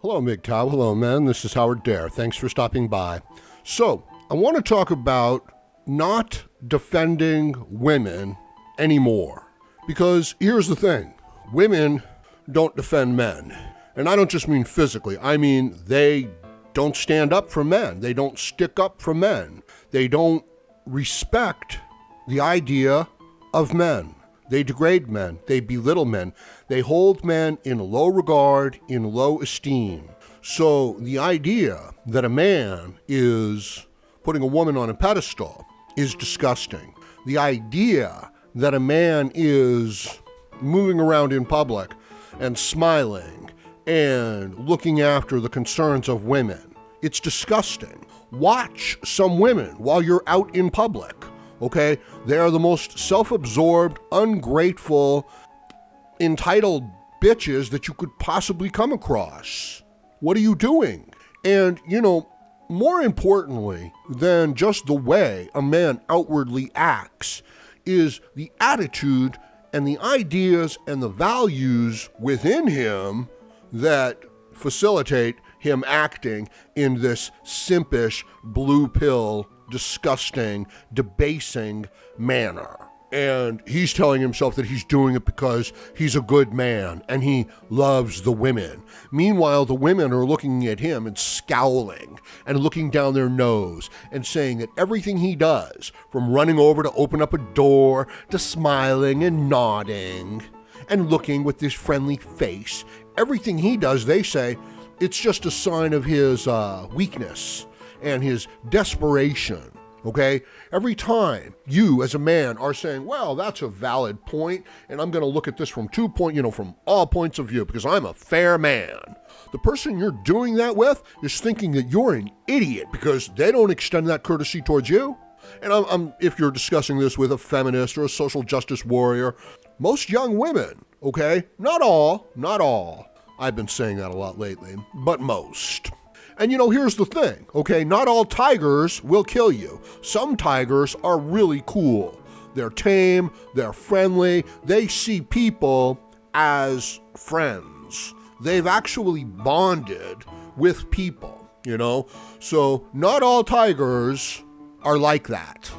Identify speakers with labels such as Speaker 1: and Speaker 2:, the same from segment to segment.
Speaker 1: Hello, MGTOW. Hello, men. This is Howard Dare. Thanks for stopping by. So, I want to talk about not defending women anymore. Because here's the thing. Women don't defend men. And I don't just mean physically. I mean, they don't stand up for men. They don't stick up for men. They don't respect the idea of men. They degrade men. They belittle men. They hold men in low regard, in low esteem. So the idea that a man is putting a woman on a pedestal is disgusting. The idea that a man is moving around in public and smiling and looking after the concerns of women, it's disgusting. Watch some women while you're out in public. Okay, they are the most self-absorbed, ungrateful, entitled bitches that you could possibly come across. What are you doing? And, more importantly than just the way a man outwardly acts is the attitude and the ideas and the values within him that facilitate him acting in this simpish, blue pill, disgusting, debasing manner. And he's telling himself that he's doing it because he's a good man and he loves the women. Meanwhile, the women are looking at him and scowling and looking down their nose and saying that everything he does, from running over to open up a door to smiling and nodding and looking with this friendly face, everything he does, they say, it's just a sign of his weakness and his desperation, okay? Every time you as a man are saying, well, that's a valid point, and I'm gonna look at this from from all points of view because I'm a fair man. The person you're doing that with is thinking that you're an idiot because they don't extend that courtesy towards you. And if you're discussing this with a feminist or a social justice warrior, most young women, okay? Not all. I've been saying that a lot lately, but most. And here's the thing, okay? Not all tigers will kill you. Some tigers are really cool. They're tame, they're friendly, they see people as friends. They've actually bonded with people, So not all tigers are like that.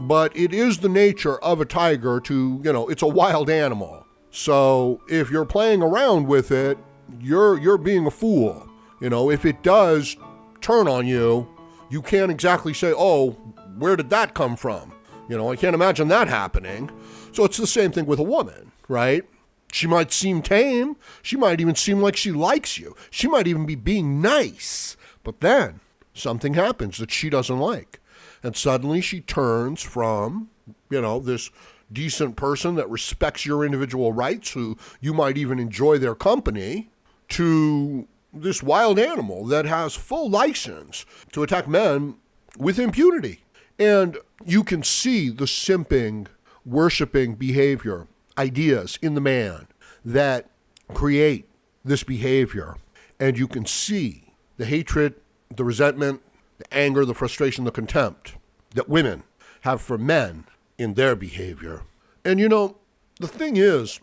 Speaker 1: But it is the nature of a tiger to, it's a wild animal. So if you're playing around with it, you're being a fool. If it does turn on you, you can't exactly say, oh, where did that come from? I can't imagine that happening. So it's the same thing with a woman, right? She might seem tame. She might even seem like she likes you. She might even be being nice. But then something happens that she doesn't like. And suddenly she turns from, this decent person that respects your individual rights, who you might even enjoy their company, to this wild animal that has full license to attack men with impunity. And you can see the simping, worshiping behavior, ideas in the man that create this behavior. And you can see the hatred, the resentment, the anger, the frustration, the contempt that women have for men in their behavior. And the thing is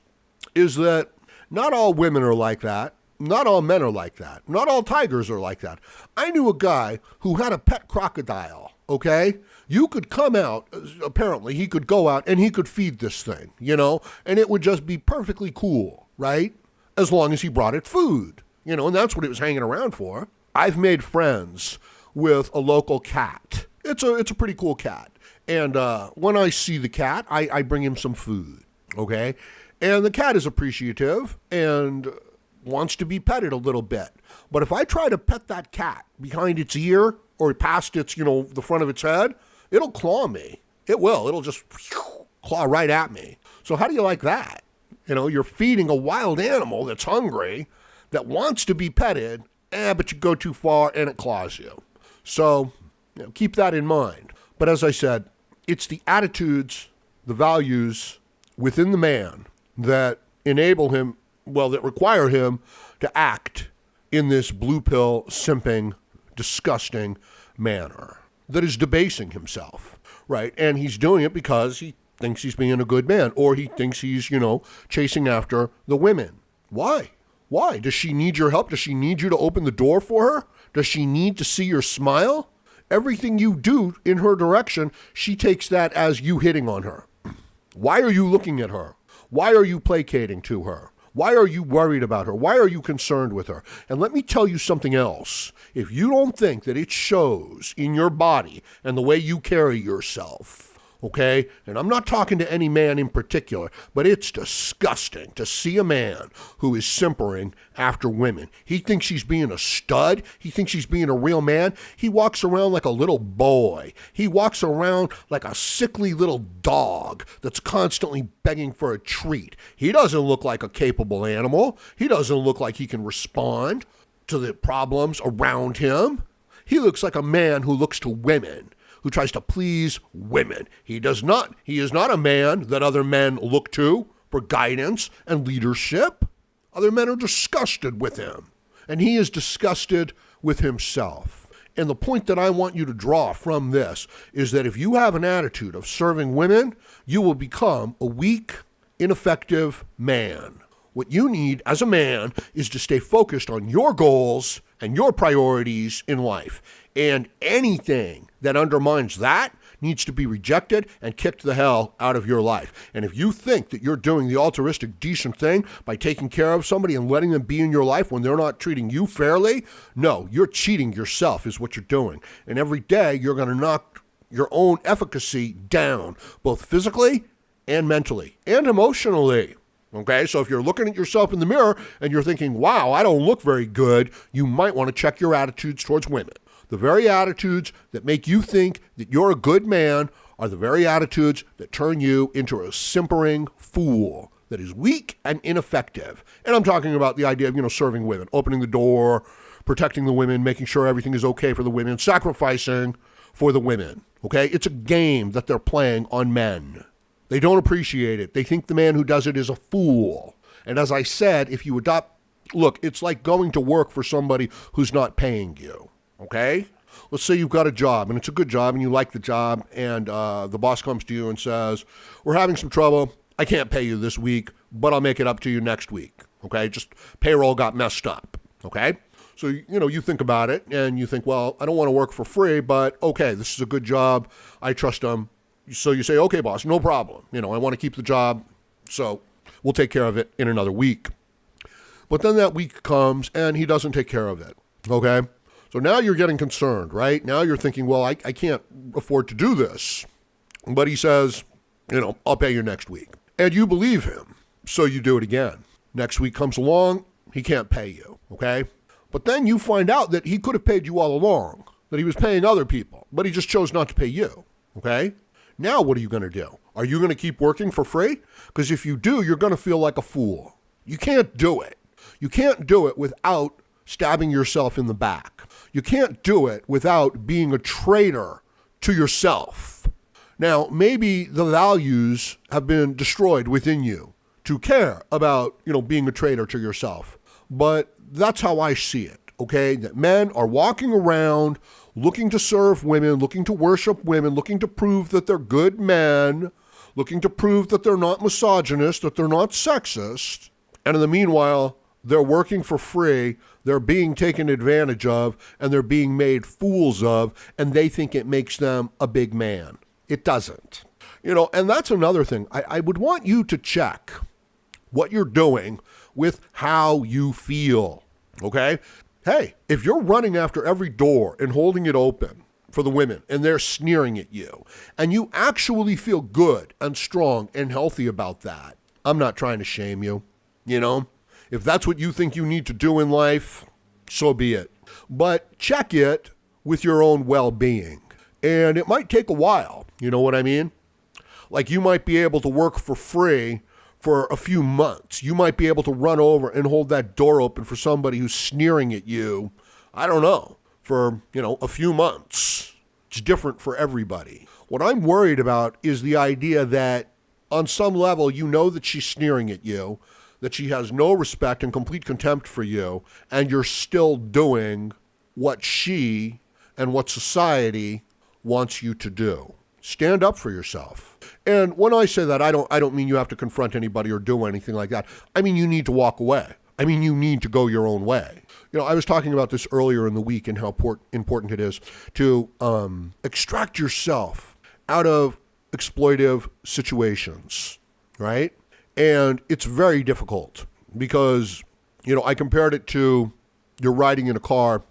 Speaker 1: that not all women are like that. Not all men are like that. Not all tigers are like that. I knew a guy who had a pet crocodile, okay? You could come out, apparently he could go out and he could feed this thing, and it would just be perfectly cool, right? As long as he brought it food, and that's what it was hanging around for. I've made friends with a local cat. It's a pretty cool cat. And when I see the cat, I bring him some food, okay? And the cat is appreciative and wants to be petted a little bit. But if I try to pet that cat behind its ear or past its, the front of its head, it'll claw me. It will. It'll just claw right at me. So how do you like that? You're feeding a wild animal that's hungry, that wants to be petted, but you go too far and it claws you. So keep that in mind. But as I said, it's the attitudes, the values within the man that enable him, that require him to act in this blue pill, simping, disgusting manner that is debasing himself, right? And he's doing it because he thinks he's being a good man, or he thinks he's, chasing after the women. Why? Why? Does she need your help? Does she need you to open the door for her? Does she need to see your smile? Everything you do in her direction, she takes that as you hitting on her. Why are you looking at her? Why are you placating to her? Why are you worried about her? Why are you concerned with her? And let me tell you something else. If you don't think that it shows in your body and the way you carry yourself, okay? And I'm not talking to any man in particular, but it's disgusting to see a man who is simpering after women. He thinks he's being a stud. He thinks he's being a real man. He walks around like a little boy. He walks around like a sickly little dog that's constantly begging for a treat. He doesn't look like a capable animal. He doesn't look like he can respond to the problems around him. He looks like a man who looks to women, who tries to please women. He is not a man that other men look to for guidance and leadership. Other men are disgusted with him, and he is disgusted with himself. And the point that I want you to draw from this is that if you have an attitude of serving women, you will become a weak, ineffective man. What you need as a man is to stay focused on your goals and your priorities in life. And anything that undermines that needs to be rejected and kicked the hell out of your life. And if you think that you're doing the altruistic, decent thing by taking care of somebody and letting them be in your life when they're not treating you fairly, no, you're cheating yourself is what you're doing. And every day you're going to knock your own efficacy down, both physically and mentally and emotionally. Okay, so if you're looking at yourself in the mirror and you're thinking, wow, I don't look very good, you might want to check your attitudes towards women. The very attitudes that make you think that you're a good man are the very attitudes that turn you into a simpering fool that is weak and ineffective. And I'm talking about the idea of, serving women, opening the door, protecting the women, making sure everything is okay for the women, sacrificing for the women. Okay, it's a game that they're playing on men. They don't appreciate it. They think the man who does it is a fool. And as I said, if you look, it's like going to work for somebody who's not paying you, okay? Let's say you've got a job, and it's a good job, and you like the job, and the boss comes to you and says, we're having some trouble. I can't pay you this week, but I'll make it up to you next week, okay? Just payroll got messed up, okay? So, you think about it, and you think, well, I don't want to work for free, but okay, this is a good job. I trust them. So you say, okay, boss, no problem. I want to keep the job, so we'll take care of it in another week. But then that week comes and he doesn't take care of it, okay? So now you're getting concerned, right? Now you're thinking, well, I can't afford to do this. But he says, I'll pay you next week. And you believe him, so you do it again. Next week comes along, he can't pay you, okay? But then you find out that he could have paid you all along, that he was paying other people, but he just chose not to pay you, okay? Now what are you going to do? Are you going to keep working for free? Because if you do, you're going to feel like a fool. You can't do it. You can't do it without stabbing yourself in the back. You can't do it without being a traitor to yourself. Now, maybe the values have been destroyed within you to care about, being a traitor to yourself. But that's how I see it, okay? That men are walking around looking to serve women, looking to worship women, looking to prove that they're good men, looking to prove that they're not misogynist, that they're not sexist. And in the meanwhile, they're working for free, they're being taken advantage of, and they're being made fools of, and they think it makes them a big man. It doesn't. And that's another thing. I would want you to check what you're doing with how you feel, okay? Hey, if you're running after every door and holding it open for the women and they're sneering at you and you actually feel good and strong and healthy about that, I'm not trying to shame you, If that's what you think you need to do in life, so be it. But check it with your own well-being. And it might take a while, you know what I mean? Like you might be able to work for free for a few months. You might be able to run over and hold that door open for somebody who's sneering at you, I don't know, for, a few months. It's different for everybody. What I'm worried about is the idea that on some level, that she's sneering at you, that she has no respect and complete contempt for you, and you're still doing what she and what society wants you to do. Stand up for yourself. And when I say that, I don't mean you have to confront anybody or do anything like that. I mean, you need to walk away. I mean, you need to go your own way. I was talking about this earlier in the week and how important it is to extract yourself out of exploitive situations, right? And it's very difficult because, I compared it to you're riding in a car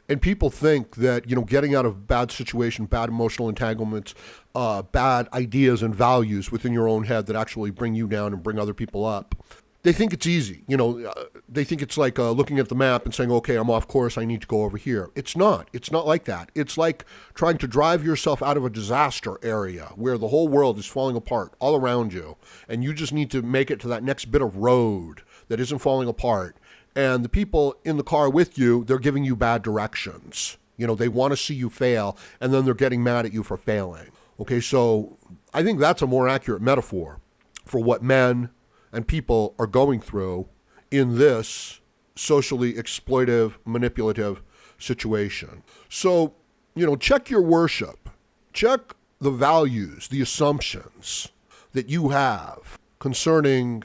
Speaker 1: and people think that, getting out of bad situation, bad emotional entanglements, bad ideas and values within your own head that actually bring you down and bring other people up. They think it's easy. They think it's like looking at the map and saying, okay, I'm off course. I need to go over here. It's not. It's not like that. It's like trying to drive yourself out of a disaster area where the whole world is falling apart all around you. And you just need to make it to that next bit of road that isn't falling apart. And the people in the car with you, they're giving you bad directions. They want to see you fail, and then they're getting mad at you for failing. Okay, so I think that's a more accurate metaphor for what men and people are going through in this socially exploitive, manipulative situation. So, check your worship. Check the values, the assumptions that you have concerning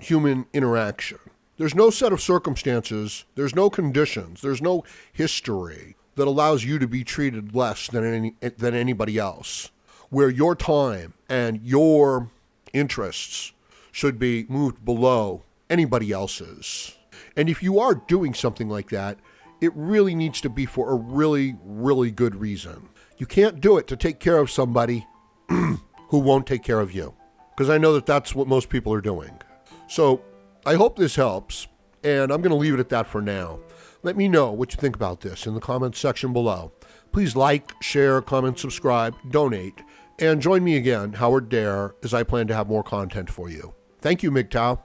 Speaker 1: human interaction. There's no set of circumstances, there's no conditions, there's no history that allows you to be treated less than anybody else, where your time and your interests should be moved below anybody else's. And if you are doing something like that, it really needs to be for a really, really good reason. You can't do it to take care of somebody who won't take care of you, because I know that that's what most people are doing. So I hope this helps, and I'm going to leave it at that for now. Let me know what you think about this in the comments section below. Please like, share, comment, subscribe, donate, and join me again, Howard Dare, as I plan to have more content for you. Thank you, MGTOW.